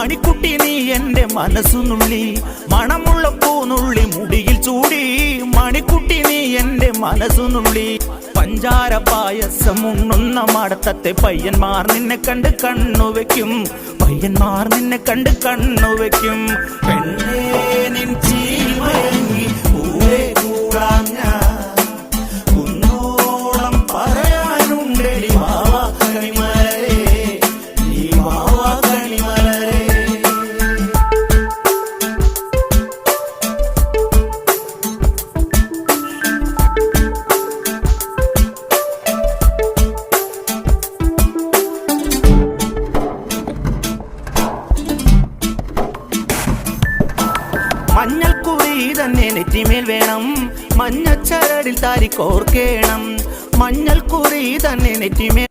മണിക്കുട്ടി നീ എൻ്റെ മനസ്സുനുള്ളി മണമുള്ള പൂനുള്ളി മുടിയിൽ ചൂടി മണിക്കുട്ടി നീ എൻ്റെ മനസ്സുനുള്ളി പഞ്ചാര പായസം ഉണ്ണുന്ന മടത്തത്തെ പയ്യന്മാർ നിന്നെ കണ്ട് കണ്ണുവെക്കും പയ്യന്മാർ നിന്നെ കണ്ട് കണ്ണുവെക്കും പെണ്ണേ നിൻ ചീമയങ്ങി പൂവേ കൂടാൻ ഞാൻ കുന്നോളം പറയാനുണ്ടെടി വാവാ കണിമലരേ നീ വാവാ കണിമലരേ. മഞ്ഞൾക്കുറി തന്നെ നെറ്റിമേൽ വേണം മഞ്ഞച്ചരടിൽ താരി കോർക്കേണം മഞ്ഞൾക്കുറി തന്നെ നെറ്റിമേൽ